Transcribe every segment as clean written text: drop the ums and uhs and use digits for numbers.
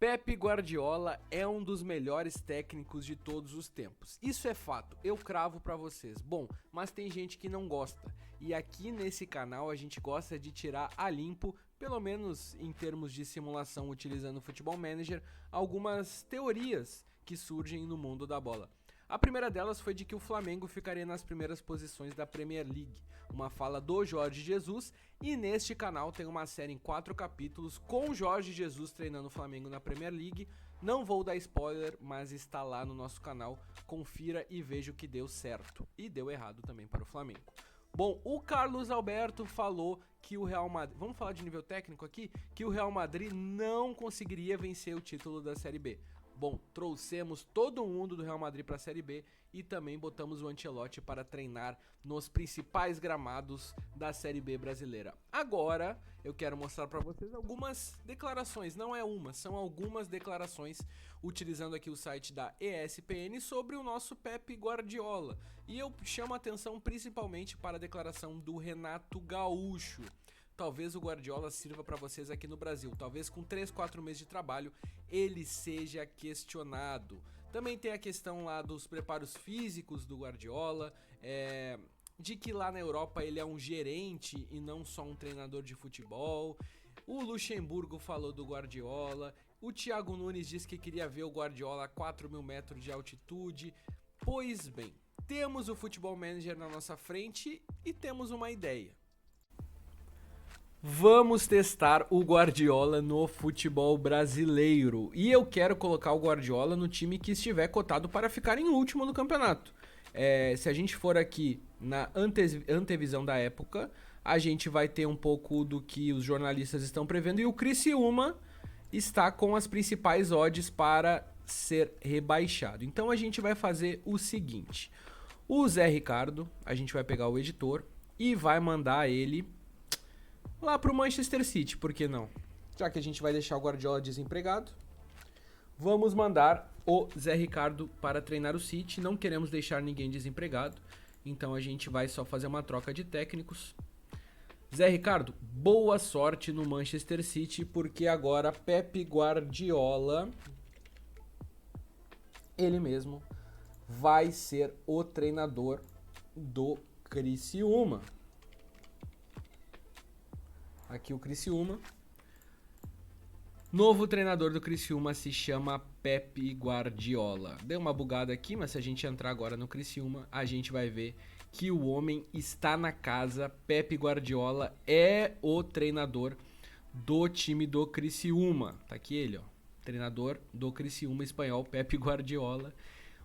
Pep Guardiola é um dos melhores técnicos de todos os tempos. Isso é fato, eu cravo pra vocês. Bom, mas tem gente que não gosta. E aqui nesse canal a gente gosta de tirar a limpo, pelo menos em termos de simulação utilizando o Football Manager, algumas teorias que surgem no mundo da bola. A primeira delas foi de que o Flamengo ficaria nas primeiras posições da Premier League, uma fala do Jorge Jesus, e neste canal tem uma série em 4 capítulos com o Jorge Jesus treinando o Flamengo na Premier League. Não vou dar spoiler, mas está lá no nosso canal, confira e veja o que deu certo e deu errado também para o Flamengo. Bom, o Carlos Alberto falou que o Real Madrid, vamos falar de nível técnico aqui, que o Real Madrid não conseguiria vencer o título da Série B. Bom, trouxemos todo mundo do Real Madrid para a Série B e também botamos o Ancelotti para treinar nos principais gramados da Série B brasileira. Agora, eu quero mostrar para vocês algumas declarações, não é uma, são algumas declarações utilizando aqui o site da ESPN sobre o nosso Pep Guardiola. E eu chamo a atenção principalmente para a declaração do Renato Gaúcho. Talvez o Guardiola sirva para vocês aqui no Brasil. Talvez com 3, 4 meses de trabalho ele seja questionado. Também tem a questão lá dos preparos físicos do Guardiola, de que lá na Europa ele é um gerente e não só um treinador de futebol. O Luxemburgo falou do Guardiola. O Thiago Nunes disse que queria ver o Guardiola a 4.000 metros de altitude. Pois bem, temos o Football Manager na nossa frente e temos uma ideia. Vamos testar o Guardiola no futebol brasileiro. E eu quero colocar o Guardiola no time que estiver cotado para ficar em último no campeonato. Se a gente for aqui na antevisão da época, a gente vai ter um pouco do que os jornalistas estão prevendo. E o Criciúma está com as principais odds para ser rebaixado. Então a gente vai fazer o seguinte. O Zé Ricardo, a gente vai pegar o editor e vai mandar ele lá pro Manchester City, por que não? Já que a gente vai deixar o Guardiola desempregado, vamos mandar o Zé Ricardo para treinar o City. Não queremos deixar ninguém desempregado, então a gente vai só fazer uma troca de técnicos. Zé Ricardo, boa sorte no Manchester City, porque agora Pep Guardiola, ele mesmo, vai ser o treinador do Criciúma. Aqui o Criciúma. Novo treinador do Criciúma se chama Pep Guardiola. Deu uma bugada aqui, mas se a gente entrar agora no Criciúma, a gente vai ver que o homem está na casa. Pep Guardiola é o treinador do time do Criciúma. Tá aqui ele, ó. Treinador do Criciúma espanhol, Pep Guardiola.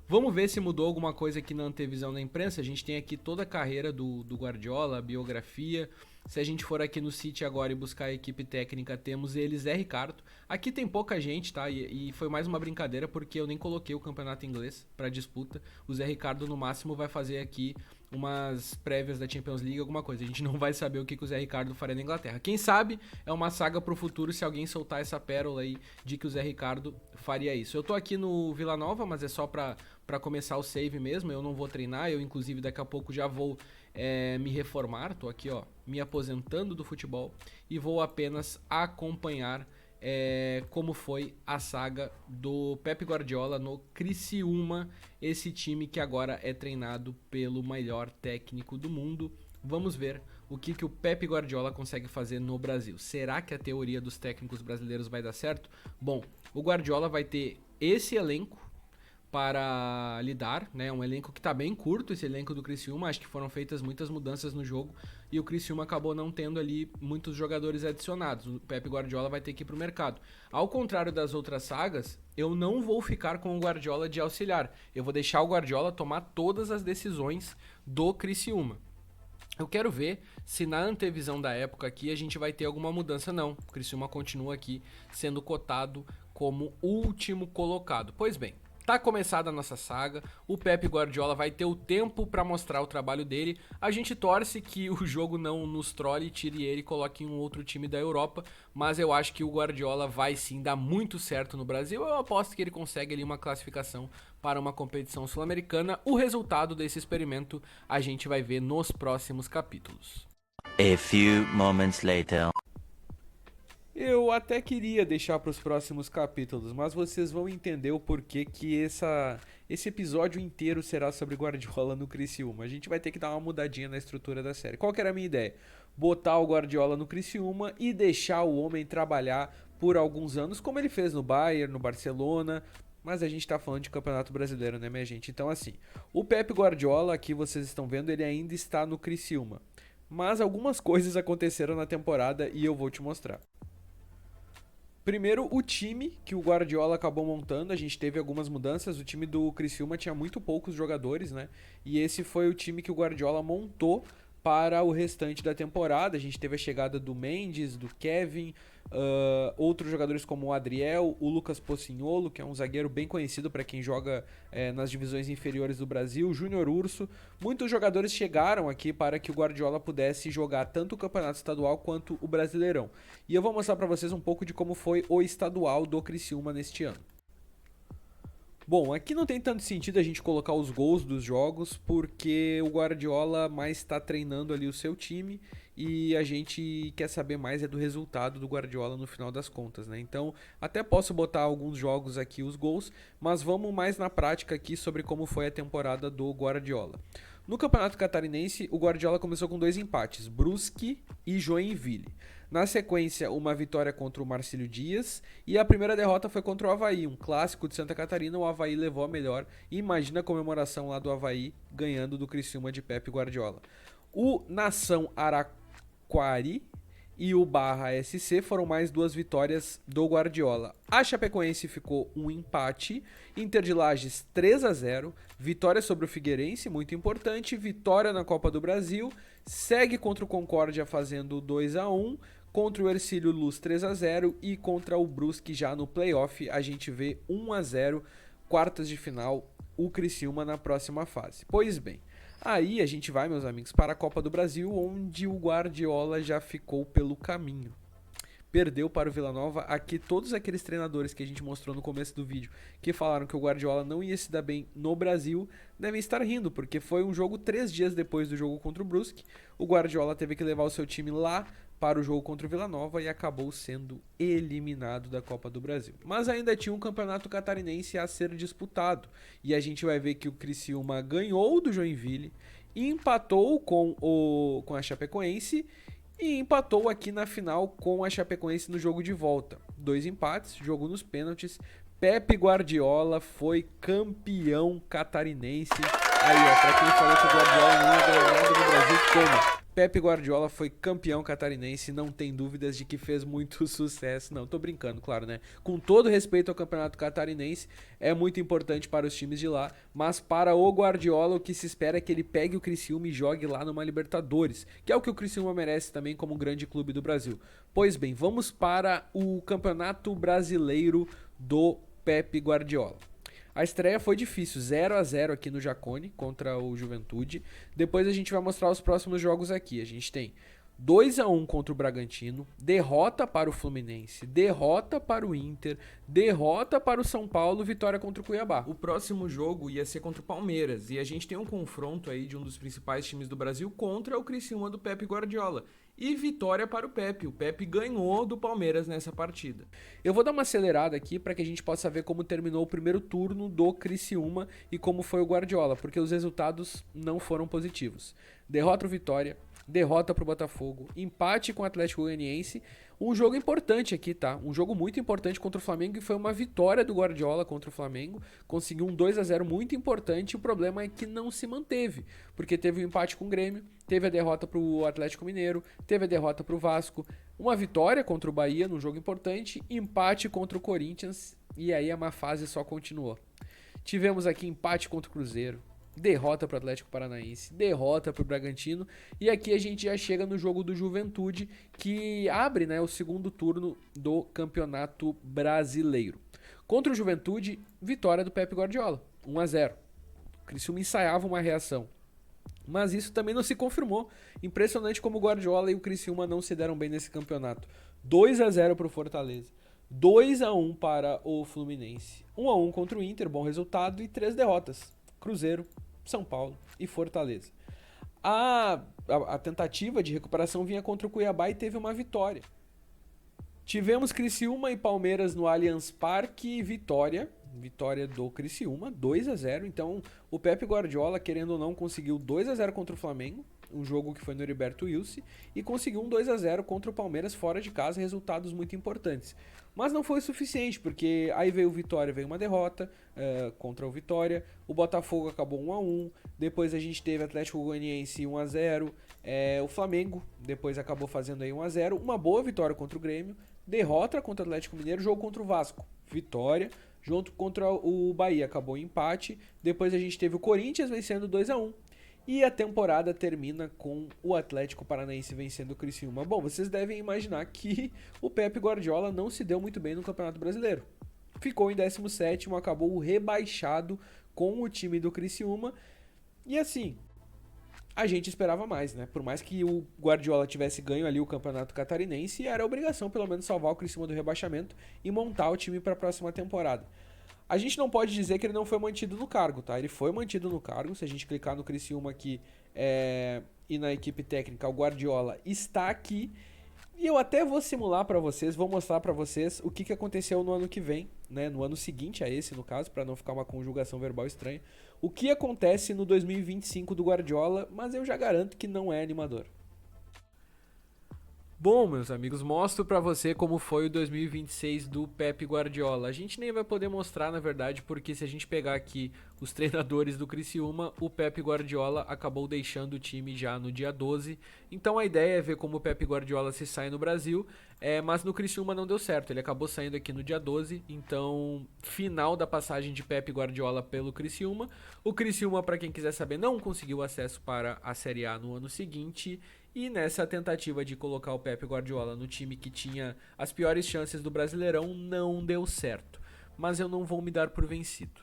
Vamos ver se mudou alguma coisa aqui na antevisão da imprensa. A gente tem aqui toda a carreira do Guardiola, a biografia. Se a gente for aqui no City agora e buscar a equipe técnica, temos ele, Zé Ricardo. Aqui tem pouca gente, tá? E foi mais uma brincadeira porque eu nem coloquei o campeonato inglês para disputa. O Zé Ricardo, no máximo, vai fazer aqui umas prévias da Champions League, alguma coisa. A gente não vai saber o que o Zé Ricardo faria na Inglaterra. Quem sabe é uma saga pro futuro se alguém soltar essa pérola aí de que o Zé Ricardo faria isso. Eu tô aqui no Vila Nova, mas é só pra começar o save mesmo. Eu não vou treinar, eu inclusive daqui a pouco já vou me reformar. Tô aqui, ó, me aposentando do futebol e vou apenas acompanhar como foi a saga do Pep Guardiola no Criciúma, esse time que agora é treinado pelo melhor técnico do mundo. Vamos ver o que o Pep Guardiola consegue fazer no Brasil. Será que a teoria dos técnicos brasileiros vai dar certo? Bom, o Guardiola vai ter esse elenco para lidar, né? Um elenco que tá bem curto, esse elenco do Criciúma. Acho que foram feitas muitas mudanças no jogo e o Criciúma acabou não tendo ali muitos jogadores adicionados. O Pep Guardiola vai ter que ir pro mercado. Ao contrário das outras sagas, eu não vou ficar com o Guardiola de auxiliar. Eu vou deixar o Guardiola tomar todas as decisões do Criciúma. Eu quero ver se na antevisão da época aqui a gente vai ter alguma mudança. Não, o Criciúma continua aqui sendo cotado como último colocado. Pois bem, tá começada a nossa saga, o Pep Guardiola vai ter o tempo para mostrar o trabalho dele. A gente torce que o jogo não nos trole, tire ele e coloque em um outro time da Europa, mas eu acho que o Guardiola vai sim dar muito certo no Brasil. Eu aposto que ele consegue ali uma classificação para uma competição sul-americana. O resultado desse experimento a gente vai ver nos próximos capítulos. A few moments later. Eu até queria deixar para os próximos capítulos, mas vocês vão entender o porquê que esse episódio inteiro será sobre Guardiola no Criciúma. A gente vai ter que dar uma mudadinha na estrutura da série. Qual que era a minha ideia? Botar o Guardiola no Criciúma e deixar o homem trabalhar por alguns anos, como ele fez no Bayern, no Barcelona. Mas a gente tá falando de Campeonato Brasileiro, né, minha gente? Então, assim, o Pep Guardiola, aqui vocês estão vendo, ele ainda está no Criciúma. Mas algumas coisas aconteceram na temporada e eu vou te mostrar. Primeiro, o time que o Guardiola acabou montando, a gente teve algumas mudanças. O time do Criciúma tinha muito poucos jogadores, né? E esse foi o time que o Guardiola montou para o restante da temporada. A gente teve a chegada do Mendes, do Kevin, outros jogadores como o Adriel, o Lucas Pocinholo, que é um zagueiro bem conhecido para quem joga nas divisões inferiores do Brasil, o Júnior Urso. Muitos jogadores chegaram aqui para que o Guardiola pudesse jogar tanto o Campeonato Estadual quanto o Brasileirão. E eu vou mostrar para vocês um pouco de como foi o estadual do Criciúma neste ano. Bom, aqui não tem tanto sentido a gente colocar os gols dos jogos, porque o Guardiola mais está treinando ali o seu time e a gente quer saber mais do resultado do Guardiola no final das contas, né? Então, até posso botar alguns jogos aqui, os gols, mas vamos mais na prática aqui sobre como foi a temporada do Guardiola. No Campeonato Catarinense, o Guardiola começou com 2 empates, Brusque e Joinville. Na sequência, uma vitória contra o Marcílio Dias e a primeira derrota foi contra o Avaí, um clássico de Santa Catarina. O Avaí levou a melhor e imagina a comemoração lá do Avaí ganhando do Criciúma de Pep Guardiola. O Nação Araquari e o Barra SC foram mais 2 vitórias do Guardiola. A Chapecoense ficou um empate, Inter de Lages 3-0, vitória sobre o Figueirense, muito importante, vitória na Copa do Brasil, segue contra o Concórdia fazendo 2-1, contra o Hercílio Luz 3-0 e contra o Brusque já no playoff a gente vê 1-0, quartas de final, o Criciúma na próxima fase. Pois bem, aí a gente vai, meus amigos, para a Copa do Brasil, onde o Guardiola já ficou pelo caminho. Perdeu para o Vila Nova. Aqui todos aqueles treinadores que a gente mostrou no começo do vídeo que falaram que o Guardiola não ia se dar bem no Brasil devem estar rindo, porque foi um jogo 3 dias depois do jogo contra o Brusque. O Guardiola teve que levar o seu time lá para o jogo contra o Vila Nova e acabou sendo eliminado da Copa do Brasil. Mas ainda tinha um campeonato catarinense a ser disputado e a gente vai ver que o Criciúma ganhou do Joinville, empatou com a Chapecoense e empatou aqui na final com a Chapecoense no jogo de volta. 2 empates, jogo nos pênaltis. Pep Guardiola foi campeão catarinense. Aí, ó, pra quem falou que o Guardiola não ia ganhar nada no Brasil, toma. Pepe Guardiola foi campeão catarinense, não tem dúvidas de que fez muito sucesso. Não, tô brincando, claro, né? Com todo respeito ao campeonato catarinense, é muito importante para os times de lá, mas para o Guardiola o que se espera é que ele pegue o Criciúma e jogue lá numa Libertadores, que é o que o Criciúma merece também como um grande clube do Brasil. Pois bem, vamos para o Campeonato Brasileiro do Pepe Guardiola. A estreia foi difícil, 0-0 aqui no Jacone contra o Juventude. Depois a gente vai mostrar os próximos jogos aqui. A gente tem 2-1 contra o Bragantino, derrota para o Fluminense, derrota para o Inter, derrota para o São Paulo, vitória contra o Cuiabá. O próximo jogo ia ser contra o Palmeiras e a gente tem um confronto aí de um dos principais times do Brasil contra o Criciúma do Pepe Guardiola. E vitória para o Pepe. O Pepe ganhou do Palmeiras nessa partida. Eu vou dar uma acelerada aqui para que a gente possa ver como terminou o primeiro turno do Criciúma e como foi o Guardiola, porque os resultados não foram positivos. Derrota o Vitória, derrota para o Botafogo, empate com o Atlético Goianiense, um jogo importante aqui, tá? Um jogo muito importante contra o Flamengo e foi uma vitória do Guardiola contra o Flamengo, conseguiu um 2-0 muito importante. O problema é que não se manteve, porque teve um empate com o Grêmio, teve a derrota para o Atlético Mineiro, teve a derrota para o Vasco, uma vitória contra o Bahia num jogo importante, empate contra o Corinthians e aí a má fase só continuou. Tivemos aqui empate contra o Cruzeiro, derrota para o Atlético Paranaense, derrota para o Bragantino e aqui a gente já chega no jogo do Juventude que abre, né, o segundo turno do Campeonato Brasileiro. Contra o Juventude, vitória do Pepe Guardiola, 1-0. O Criciúma ensaiava uma reação, mas isso também não se confirmou. Impressionante como o Guardiola e o Criciúma não se deram bem nesse campeonato. 2-0 para o Fortaleza, 2-1 para o Fluminense, 1-1 contra o Inter, bom resultado, e 3 derrotas. Cruzeiro, São Paulo e Fortaleza. A tentativa de recuperação vinha contra o Cuiabá e teve uma vitória. Tivemos Criciúma e Palmeiras no Allianz Parque, vitória do Criciúma, 2-0. Então, o Pepe Guardiola, querendo ou não, conseguiu 2-0 contra o Flamengo, um jogo que foi no Heriberto Wilson, e conseguiu um 2-0 contra o Palmeiras fora de casa, resultados muito importantes. Mas não foi o suficiente, porque aí veio o Vitória, veio uma derrota contra o Vitória, o Botafogo acabou 1-1, depois a gente teve Atlético Goianiense 1-0, o Flamengo depois acabou fazendo aí 1-0, uma boa vitória contra o Grêmio, derrota contra o Atlético Mineiro, jogo contra o Vasco, vitória, junto contra o Bahia, acabou em empate, depois a gente teve o Corinthians vencendo 2-1, e a temporada termina com o Atlético Paranaense vencendo o Criciúma. Bom, vocês devem imaginar que o Pepe Guardiola não se deu muito bem no Campeonato Brasileiro. Ficou em 17º, acabou rebaixado com o time do Criciúma. E assim, a gente esperava mais, né? Por mais que o Guardiola tivesse ganho ali o Campeonato Catarinense, era obrigação pelo menos salvar o Criciúma do rebaixamento e montar o time para a próxima temporada. A gente não pode dizer que ele não foi mantido no cargo, tá? Ele foi mantido no cargo. Se a gente clicar no Criciúma aqui e na equipe técnica, o Guardiola está aqui. E eu até vou simular para vocês, vou mostrar para vocês o que aconteceu no ano que vem, né? No ano seguinte a esse, no caso, para não ficar uma conjugação verbal estranha. O que acontece no 2025 do Guardiola, mas eu já garanto que não é animador. Bom, meus amigos, mostro pra você como foi o 2026 do Pepe Guardiola. A gente nem vai poder mostrar, na verdade, porque se a gente pegar aqui os treinadores do Criciúma, o Pepe Guardiola acabou deixando o time já no dia 12. Então a ideia é ver como o Pepe Guardiola se sai no Brasil, mas no Criciúma não deu certo. Ele acabou saindo aqui no dia 12, então final da passagem de Pepe Guardiola pelo Criciúma. O Criciúma, para quem quiser saber, não conseguiu acesso para a Série A no ano seguinte. E nessa tentativa de colocar o Pepe Guardiola no time que tinha as piores chances do Brasileirão, não deu certo. Mas eu não vou me dar por vencido.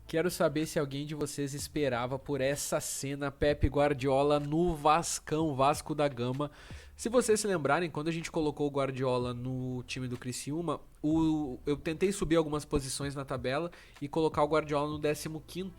Quero saber se alguém de vocês esperava por essa cena Pepe Guardiola no Vascão, Vasco da Gama. Se vocês se lembrarem, quando a gente colocou o Guardiola no time do Criciúma, eu tentei subir algumas posições na tabela e colocar o Guardiola no 15º.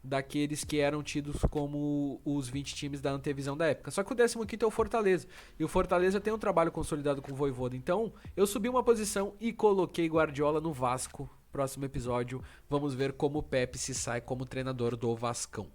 Daqueles que eram tidos como os 20 times da antevisão da época. Só que o 15º é o Fortaleza. E o Fortaleza tem um trabalho consolidado com o Vojvoda. Então, eu subi uma posição e coloquei Guardiola no Vasco. Próximo episódio, vamos ver como o Pepe se sai como treinador do Vascão.